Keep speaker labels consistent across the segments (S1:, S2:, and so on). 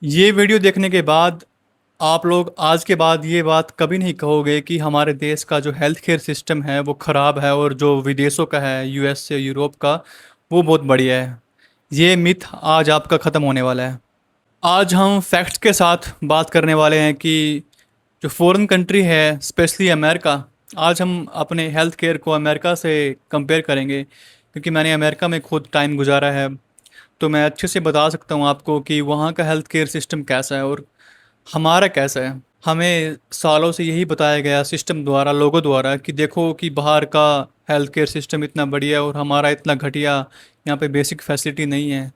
S1: ये वीडियो देखने के बाद आप लोग आज के बाद ये बात कभी नहीं कहोगे कि हमारे देश का जो हेल्थ केयर सिस्टम है वो ख़राब है और जो विदेशों का है यूएस से यूरोप का वो बहुत बढ़िया है। ये मिथ आज आपका ख़त्म होने वाला है। आज हम फैक्ट्स के साथ बात करने वाले हैं कि जो फॉरेन कंट्री है स्पेशली अमेरिका। आज हम अपने हेल्थ केयर को अमेरिका से कंपेयर करेंगे क्योंकि मैंने अमेरिका में खुद टाइम गुजारा है। तो मैं अच्छे से बता सकता हूँ आपको कि वहाँ का हेल्थ केयर सिस्टम कैसा है और हमारा कैसा है। हमें सालों से यही बताया गया सिस्टम द्वारा, लोगों द्वारा, कि देखो कि बाहर का हेल्थ केयर सिस्टम इतना बढ़िया है और हमारा इतना घटिया, यहाँ पे बेसिक फैसिलिटी नहीं है।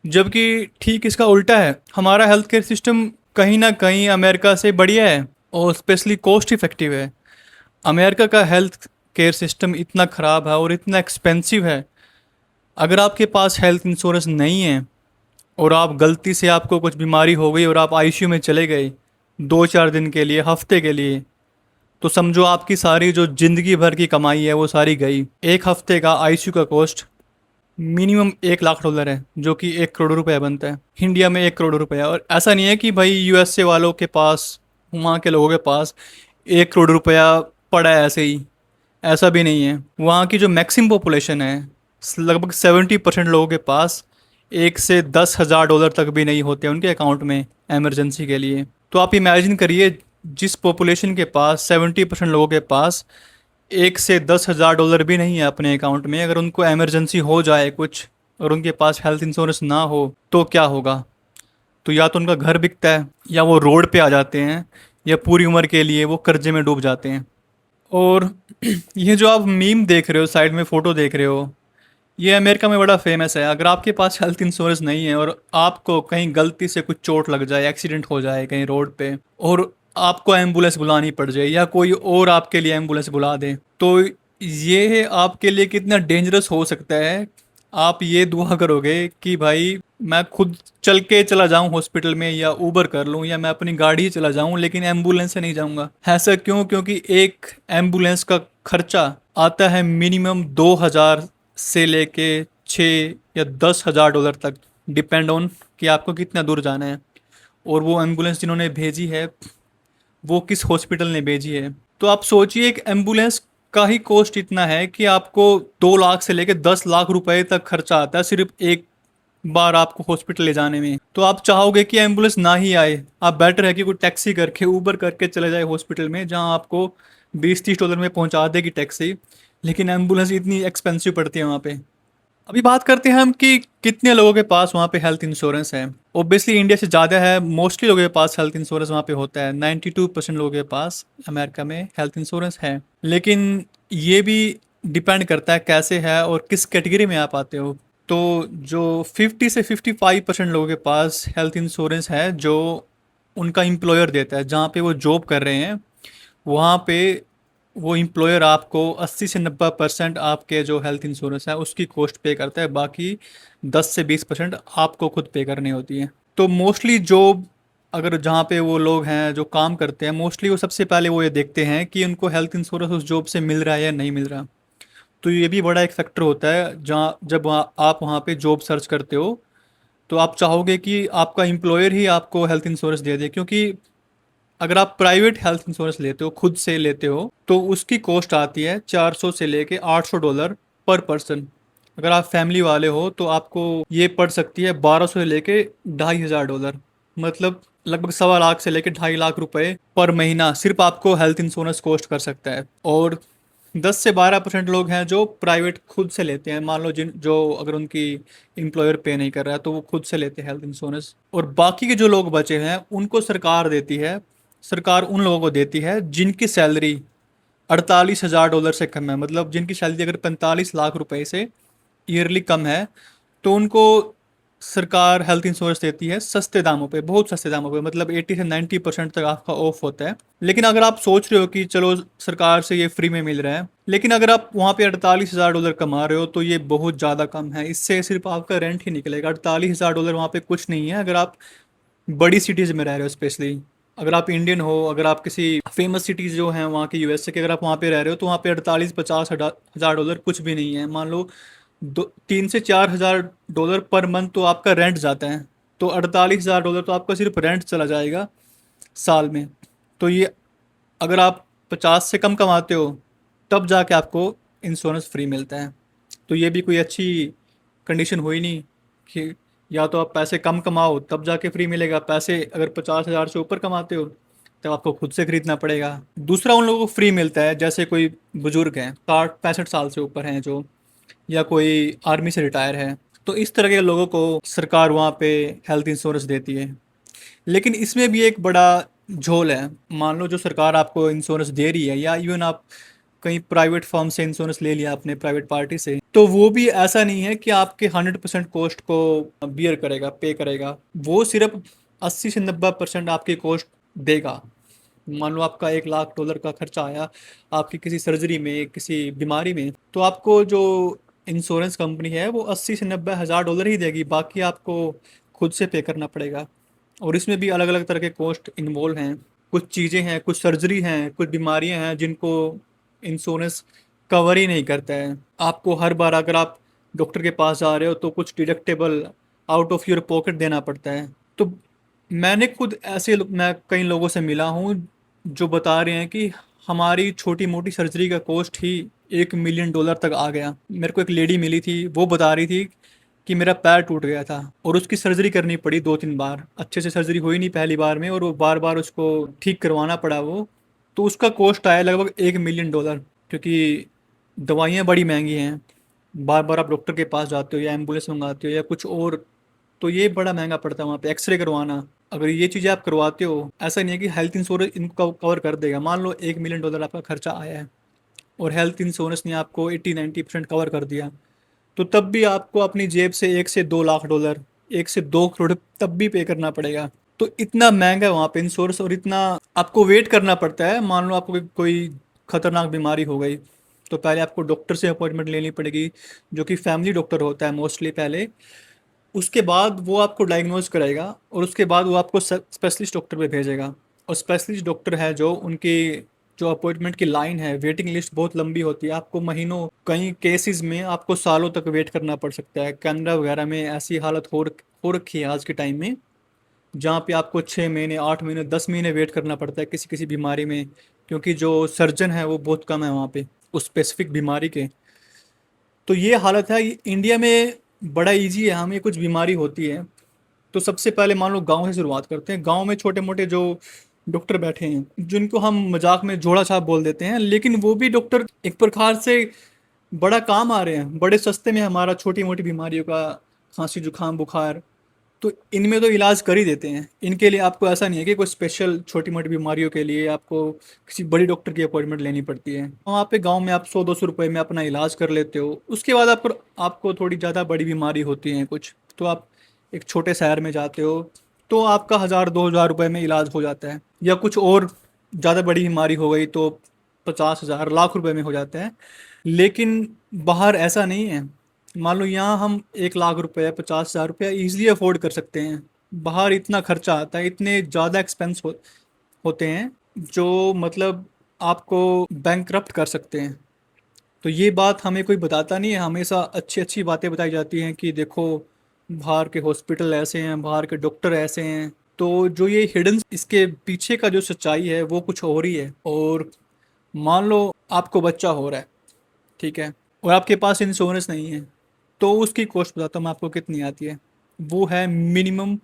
S1: जबकि ठीक इसका उल्टा है, हमारा हेल्थ केयर सिस्टम कहीं ना कहीं अमेरिका से बढ़िया है और स्पेशली कॉस्ट इफ़ेक्टिव है। अमेरिका का हेल्थ केयर सिस्टम इतना ख़राब है और इतना एक्सपेंसिव है। अगर आपके पास हेल्थ इंश्योरेंस नहीं है और आप गलती से, आपको कुछ बीमारी हो गई और आप आईसीयू में चले गए 2-4 दिन के लिए, हफ्ते के लिए, तो समझो आपकी सारी जो ज़िंदगी भर की कमाई है वो सारी गई। एक हफ्ते का आईसीयू का कॉस्ट मिनिमम $1 लाख है, जो कि 1 करोड़ रुपया बनता है। इंडिया में 1 करोड़ रुपया। और ऐसा नहीं है कि भाई यूएसए वालों के पास, वहाँ के लोगों के पास 1 करोड़ रुपया पड़ा है ऐसे ही। ऐसा भी नहीं है। वहाँ की जो मैक्सिमम पॉपुलेशन है, लगभग 70% लोगों के पास 1 से 10 हज़ार डॉलर तक भी नहीं होते उनके अकाउंट में इमरजेंसी के लिए। तो आप इमेजिन करिए, जिस पॉपुलेशन के पास 70% लोगों के पास 1 से 10 हज़ार डॉलर भी नहीं है अपने अकाउंट में, अगर उनको इमरजेंसी हो जाए कुछ और उनके पास हेल्थ इंश्योरेंस ना हो तो क्या होगा। तो या तो उनका घर बिकता है, या वो रोड पे आ जाते हैं, या पूरी उम्र के लिए वो कर्जे में डूब जाते हैं। और ये जो आप मीम देख रहे हो, साइड में फ़ोटो देख रहे हो, ये अमेरिका में बड़ा फेमस है। अगर आपके पास हेल्थ इंश्योरेंस नहीं है और आपको कहीं गलती से कुछ चोट लग जाए, एक्सीडेंट हो जाए कहीं रोड पे, और आपको एम्बुलेंस बुलानी पड़ जाए या कोई और आपके लिए एम्बुलेंस बुला दे, तो ये आपके लिए कितना डेंजरस हो सकता है। आप ये दुआ करोगे कि भाई मैं खुद चल के चला जाऊं हॉस्पिटल में, या ऊबर कर लूं, या मैं अपनी गाड़ी ही चला जाऊं, लेकिन एम्बुलेंस से नहीं जाऊंगा। ऐसा क्यों? क्योंकि एक एम्बुलेंस का खर्चा आता है मिनिमम 2 हज़ार से लेके 6 या 10 हज़ार डॉलर तक, डिपेंड ऑन कि आपको कितना दूर जाना है और वो एम्बुलेंस जिन्होंने भेजी है वो किस हॉस्पिटल ने भेजी है। तो आप सोचिए, एक एम्बुलेंस का ही कॉस्ट इतना है कि आपको 2 लाख से लेकर 10 लाख रुपए तक खर्चा आता है सिर्फ एक बार आपको हॉस्पिटल ले जाने में। तो आप चाहोगे कि एम्बुलेंस ना ही आए, आप बेटर है कि कोई टैक्सी करके, ऊबर करके चले जाए हॉस्पिटल में, जहां आपको 20-30 डॉलर में पहुंचा देगी टैक्सी। लेकिन एम्बुलेंस इतनी एक्सपेंसिव पड़ती है वहाँ पे। अभी बात करते हैं हम कि कितने लोगों के पास वहाँ पे हेल्थ इंश्योरेंस है। ओब्वियसली इंडिया से ज़्यादा है, मोस्टली लोगों के पास हेल्थ इंश्योरेंस वहाँ पे होता है। 92% लोगों के पास अमेरिका में हेल्थ इंश्योरेंस है। लेकिन ये भी डिपेंड करता है कैसे है और किस कैटेगरी में आप आते हो। तो जो 50 से 55% लोगों के पास हेल्थ इंश्योरेंस है, जो उनका एम्प्लॉयर देता है, जहाँ पे वो जॉब कर रहे हैं, वहाँ पे वो एम्प्लॉयर आपको 80 से 90% आपके जो हेल्थ इंश्योरेंस है उसकी कॉस्ट पे करता है। बाकी 10 से 20% आपको खुद पे करनी होती है। तो मोस्टली जॉब, अगर जहाँ पे वो लोग हैं जो काम करते हैं, मोस्टली वो सबसे पहले वो ये देखते हैं कि उनको हेल्थ इंश्योरेंस उस जॉब से मिल रहा है या नहीं मिल रहा। तो ये भी बड़ा एक फैक्टर होता है। जहाँ जब आप वहाँ पे जॉब सर्च करते हो, तो आप चाहोगे कि आपका एम्प्लॉयर ही आपको हेल्थ इंश्योरेंस दे दे, क्योंकि अगर आप प्राइवेट हेल्थ इंश्योरेंस लेते हो, खुद से लेते हो, तो उसकी कॉस्ट आती है 400 से लेके $800 पर पर्सन। अगर आप फैमिली वाले हो तो आपको ये पड़ सकती है 1200 से लेके 2500 डॉलर, मतलब लगभग 1.25 लाख से लेके 2.5 लाख रुपए पर महीना सिर्फ आपको हेल्थ इंश्योरेंस कॉस्ट कर सकता है। और 10 से 12% लोग हैं जो प्राइवेट खुद से लेते हैं। मान लो जिन जो, अगर उनकी एम्प्लॉयर पे नहीं कर रहा है तो वो खुद से लेते हैं हेल्थ इंश्योरेंस। और बाकी के जो लोग बचे हैं उनको सरकार देती है। सरकार उन लोगों को देती है जिनकी सैलरी $48,000 से कम है, मतलब जिनकी सैलरी अगर 45 लाख रुपए से ईयरली कम है, तो उनको सरकार हेल्थ इंश्योरेंस देती है सस्ते दामों पे, बहुत सस्ते दामों पे, मतलब 80 से 90% तक आपका ऑफ होता है। लेकिन अगर आप सोच रहे हो कि चलो सरकार से ये फ्री में मिल रहा है, लेकिन अगर आप वहाँ पे $48,000 कमा रहे हो तो ये बहुत ज़्यादा कम है। इससे सिर्फ आपका रेंट ही निकलेगा। $48,000 वहाँ पे कुछ नहीं है। अगर आप बड़ी सिटीज़ में रह रहे हो, स्पेशली अगर आप इंडियन हो, अगर आप किसी फेमस सिटीज़ जो हैं वहाँ के यूएसए के, अगर आप वहाँ पे रह रहे हो, तो वहाँ पे 48-50 हज़ार डॉलर कुछ भी नहीं है। मान लो 3 से 4 हज़ार डॉलर पर मंथ तो आपका रेंट जाता है। तो $48,000 तो आपका सिर्फ रेंट चला जाएगा साल में। तो ये अगर आप 50 से कम कमाते हो तब जाके आपको इंश्योरेंस फ्री मिलता है। तो ये भी कोई अच्छी कंडीशन हुई नहीं कि या तो आप पैसे कम कमाओ तब जाके फ्री मिलेगा, पैसे अगर 50,000 से ऊपर कमाते हो तब आपको खुद से खरीदना पड़ेगा। दूसरा उन लोगों को फ्री मिलता है जैसे कोई बुजुर्ग हैं 60-65 साल से ऊपर हैं जो, या कोई आर्मी से रिटायर है, तो इस तरह के लोगों को सरकार वहाँ पे हेल्थ इंश्योरेंस देती है। लेकिन इसमें भी एक बड़ा झोल है। मान लो जो सरकार आपको इंश्योरेंस दे रही है, या इवन आप कहीं प्राइवेट फर्म से इंश्योरेंस ले लिया आपने, प्राइवेट पार्टी से, तो वो भी ऐसा नहीं है कि आपके 100% कॉस्ट को बियर करेगा, पे करेगा। वो सिर्फ 80 से 90% आपकी कॉस्ट देगा। मान लो आपका $1 लाख का खर्चा आया आपकी किसी सर्जरी में, किसी बीमारी में, तो आपको जो इंश्योरेंस कंपनी है वो 80 से 90 हज़ार डॉलर ही देगी, बाकी आपको खुद से पे करना पड़ेगा। और इसमें भी अलग अलग तरह के कॉस्ट इन्वॉल्व हैं। कुछ चीज़ें हैं, कुछ सर्जरी हैं, कुछ बीमारियां हैं जिनको इंश्योरेंस कवर ही नहीं करता है। आपको हर बार अगर आप डॉक्टर के पास जा रहे हो तो कुछ deductible out of your pocket देना पड़ता है। तो मैंने खुद मैं कई लोगों से मिला हूँ जो बता रहे हैं कि हमारी छोटी मोटी सर्जरी का कॉस्ट ही $1 मिलियन तक आ गया। मेरे को एक लेडी मिली थी, वो बता रही थी कि मेरा पैर टूट गया था और उसकी सर्जरी करनी पड़ी 2-3 बार, अच्छे से सर्जरी हुई नहीं पहली बार में, और वो बार बार उसको ठीक करवाना पड़ा वो। तो उसका कॉस्ट आया लगभग $1 मिलियन, क्योंकि दवाइयाँ बड़ी महंगी हैं, बार बार आप डॉक्टर के पास जाते हो या एम्बुलेंस मंगाते हो या कुछ और, तो ये बड़ा महंगा पड़ता है वहाँ पे एक्सरे करवाना। अगर ये चीज़ें आप करवाते हो, ऐसा नहीं है कि हेल्थ इंश्योरेंस इनको कवर कर देगा। मान लो $1 मिलियन आपका खर्चा आया है और हेल्थ इंश्योरेंस ने आपको 80-90% कवर कर दिया, तो तब भी आपको अपनी जेब से $1 से 2 लाख, 1 से 2 करोड़ तब भी पे करना पड़ेगा। तो इतना महंगा है वहाँ पे इंश्योरेंस, और इतना आपको वेट करना पड़ता है। मान लो आपको कोई खतरनाक बीमारी हो गई तो पहले आपको डॉक्टर से अपॉइंटमेंट लेनी पड़ेगी, जो कि फैमिली डॉक्टर होता है मोस्टली पहले। उसके बाद वो आपको डायग्नोज करेगा और उसके बाद वो आपको स्पेशलिस्ट डॉक्टर पे भेजेगा। और स्पेशलिस्ट डॉक्टर है जो उनकी जो अपॉइंटमेंट की लाइन है, वेटिंग लिस्ट बहुत लंबी होती है। आपको महीनों, कई केसेस में आपको सालों तक वेट करना पड़ सकता है। कनाडा वगैरह में ऐसी हालत हो रखी है आज के टाइम में, जहाँ पे आपको 6 महीने, 8 महीने, 10 महीने वेट करना पड़ता है किसी किसी बीमारी में, क्योंकि जो सर्जन है वो बहुत कम है वहाँ पे उस स्पेसिफिक बीमारी के। तो ये हालत है। इंडिया में बड़ा इजी है, हमें कुछ बीमारी होती है तो सबसे पहले मान लो गांव से शुरुआत करते हैं। गांव में छोटे मोटे जो डॉक्टर बैठे हैं, जिनको हम मजाक में जोड़ा छाप बोल देते हैं, लेकिन वो भी डॉक्टर एक प्रकार से बड़ा काम आ रहे हैं, बड़े सस्ते में हमारा छोटी मोटी बीमारियों का, खांसी जुकाम बुखार, तो इनमें तो इलाज कर ही देते हैं। इनके लिए आपको ऐसा नहीं है कि कोई स्पेशल छोटी मोटी बीमारियों के लिए आपको किसी बड़ी डॉक्टर की अपॉइंटमेंट लेनी पड़ती है। वहाँ पे गांव में आप 100-200 रुपए में अपना इलाज कर लेते हो। उसके बाद आपको आपको थोड़ी ज़्यादा बड़ी बीमारी होती है कुछ, तो आप एक छोटे शहर में जाते हो तो आपका 1,000-2,000 रुपये में इलाज हो जाता है। या कुछ और ज़्यादा बड़ी बीमारी हो गई तो 50,000 लाख रुपए में हो जाता है। लेकिन बाहर ऐसा नहीं है। मान लो यहाँ हम 1 लाख रुपए, 50,000 रुपया ईजिली अफोर्ड कर सकते हैं। बाहर इतना खर्चा आता है, इतने ज़्यादा होते हैं जो मतलब आपको बैंकरप्ट कर सकते हैं। तो ये बात हमें कोई बताता नहीं है। हमेशा अच्छी अच्छी बातें बताई जाती हैं कि देखो बाहर के हॉस्पिटल ऐसे हैं, बाहर के डॉक्टर ऐसे हैं। तो जो ये हिडन, इसके पीछे का जो सच्चाई है वो कुछ और ही है। और मान लो आपको बच्चा हो रहा है, ठीक है, और आपके पास इंश्योरेंस नहीं है, तो उसकी कॉस्ट बताता हूँ मैं आपको कितनी आती है। वो है मिनिमम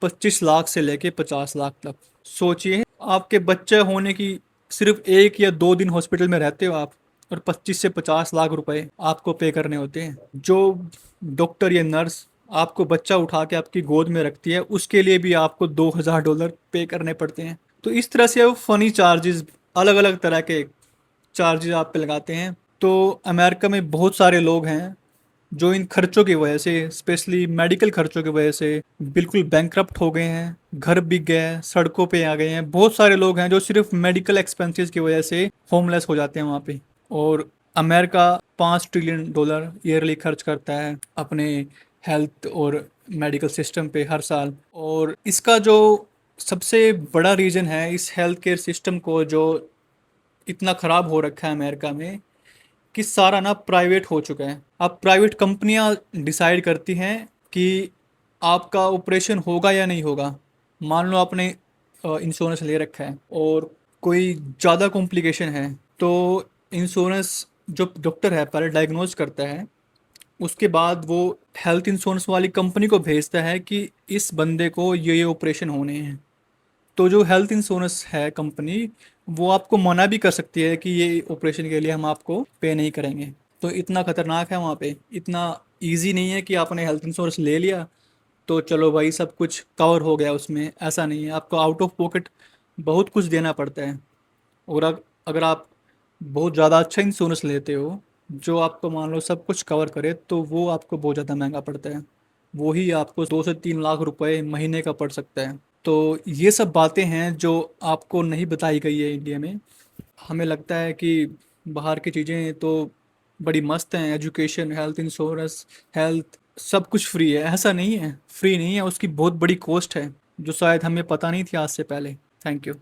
S1: 25 लाख से लेके 50 लाख तक। सोचिए, आपके बच्चे होने की सिर्फ 1 या 2 दिन हॉस्पिटल में रहते हो आप, और 25 से 50 लाख रुपए आपको पे करने होते हैं। जो डॉक्टर या नर्स आपको बच्चा उठा के आपकी गोद में रखती है, उसके लिए भी आपको $2,000 पे करने पड़ते हैं। तो इस तरह से वो फनी चार्जेस, अलग अलग तरह के चार्जेस आप पे लगाते हैं। तो अमेरिका में बहुत सारे लोग हैं जो इन खर्चों की वजह से, स्पेशली मेडिकल खर्चों की वजह से बिल्कुल बैंकरप्ट हो गए हैं, घर बिक गए हैं, सड़कों पे आ गए हैं। बहुत सारे लोग हैं जो सिर्फ मेडिकल एक्सपेंसेस की वजह से होमलेस हो जाते हैं वहाँ पे। और अमेरिका $5 ट्रिलियन ईयरली खर्च करता है अपने हेल्थ और मेडिकल सिस्टम पे हर साल। और इसका जो सबसे बड़ा रीज़न है इस हेल्थ केयर सिस्टम को जो इतना ख़राब हो रखा है अमेरिका में, कि सारा ना प्राइवेट हो चुका है। अब प्राइवेट कंपनियां डिसाइड करती हैं कि आपका ऑपरेशन होगा या नहीं होगा। मान लो आपने इंश्योरेंस ले रखा है और कोई ज़्यादा कॉम्प्लिकेशन है, तो इंश्योरेंस जो डॉक्टर है पहले डायग्नोज करता है, उसके बाद वो हेल्थ इंश्योरेंस वाली कंपनी को भेजता है कि इस बंदे को ये ऑपरेशन होने हैं। तो जो हेल्थ इंश्योरेंस है कंपनी, वो आपको मना भी कर सकती है कि ये ऑपरेशन के लिए हम आपको पे नहीं करेंगे। तो इतना खतरनाक है वहाँ पे, इतना इजी नहीं है कि आपने हेल्थ इंश्योरेंस ले लिया तो चलो भाई सब कुछ कवर हो गया उसमें। ऐसा नहीं है, आपको आउट ऑफ पॉकेट बहुत कुछ देना पड़ता है। और अगर आप बहुत ज़्यादा अच्छा इंश्योरेंस लेते हो जो आपको मान लो सब कुछ कवर करे, तो वो आपको बहुत ज़्यादा महंगा पड़ता है। वो ही आपको 2 से 3 लाख रुपए महीने का पड़ सकता है। तो ये सब बातें हैं जो आपको नहीं बताई गई है इंडिया में। हमें लगता है कि बाहर की चीज़ें तो बड़ी मस्त हैं, एजुकेशन, हेल्थ इंश्योरेंस, हेल्थ सब कुछ फ्री है। ऐसा नहीं है, फ्री नहीं है, उसकी बहुत बड़ी कॉस्ट है जो शायद हमें पता नहीं थी आज से पहले। Thank you.